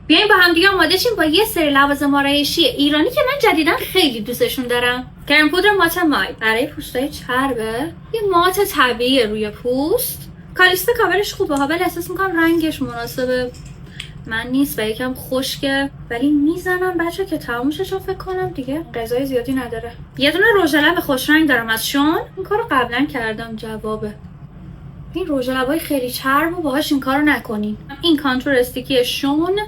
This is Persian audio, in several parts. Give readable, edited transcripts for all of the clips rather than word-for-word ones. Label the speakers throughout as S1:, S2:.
S1: بیاین با هم دیگه آماده شیم با یه سری لوازم آرایشی ایرانی که من جدیداً خیلی دوستشون دارم. کرم پودر مات مای برای پوستای چربه، یه مات طبیعی روی پوست. کالیستا کاورش خوبه ها، ولی احساس میکنم رنگش مناسب من نیست و یکم خشکه، ولی میزنم بچه که تمومشش رو فکر کنم دیگه غذای زیادی نداره. یه دونه رژ لب خوش رنگ دارم از شون، این کارو قبلا کردم جوابه. این رژ لبای خیلی چرب و باهاش این کارو نکنین. این کانتور استیکی شون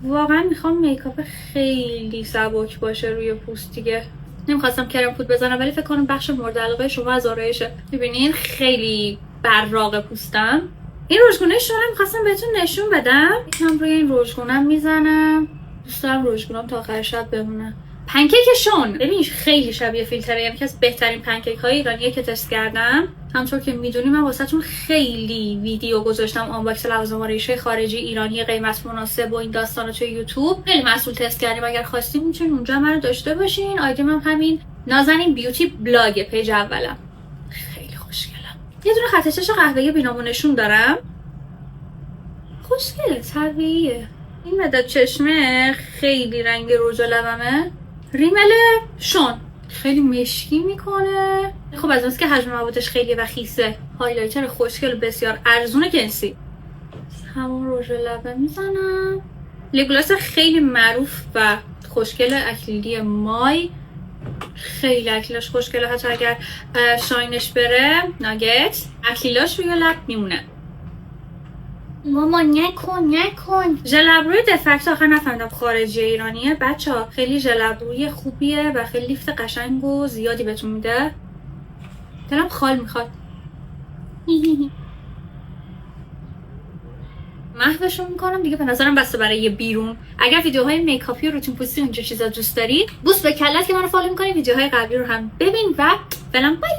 S1: واقعا میخوام میکاپ خیلی سبک باشه روی پوست دیگه. نمیخواستم کرم پود بزنم ولی فکر کنم بخش مورد علاقه شما از آرایشه. ببینین خیلی براق پوستم. این رژگونه شونم میخواستم بهتون نشون بدم. یکم روی این رژگونم میزنم. دوست دارم رژگونم تا آخر شب بمونه. پنکیک شون ببین خیلی شبیه فیلتره، یعنی یکی از بهترین پنکیک های ایرانیه که تست کردم. همونطور که میدونی من واسهتون خیلی ویدیو گذاشتم آنباکس لوازم آرایشی خارجی ایرانی قیمت مناسب و این داستانا توی یوتیوب. خیلی محصول تست کردیم، اگر خواستین میتونین اونجا منو داشته باشین. آیدیم هم همین نازنین بیوتی بلاگ پیج اولم. خیلی خوشگلم. یه دونه خط چش قهوه‌ای بینامونشون دارم. خوشگله، طبیعیه. این مداد چشمه خیلی رنگ رژ لبمه. ریمل شون خیلی مشکی میکنه. خب از اونست که حجم موادش خیلی و خیسه. هایلایتر خوشگل بسیار ارزون جنسی. همون رژ لبه میزنم. لیگلاس خیلی معروف و خوشگل اکلیلی مای. خیلی اکلیلاش خوشگله، حتی اگر شاینش بره ناگت اکلیلاش روی لب میمونه. ماما نکن. ژل ابروی دفکت آخر نفهمیدم خارجی ایرانیه بچه‌ها. خیلی ژل ابروی خوبیه و خیلی لیفت قشنگ و زیادی بهتون میده. دلم خال میخواد. محوشون میکنم دیگه. به نظرم بسته برای یه بیرون. اگر ویدیوهای میکاپی و روتین پوستی و اینجور چیزا دوست دارید بوس به کلت که منو فالو میکنید. ویدیوهای قبلی رو هم ببین و فعلا بای.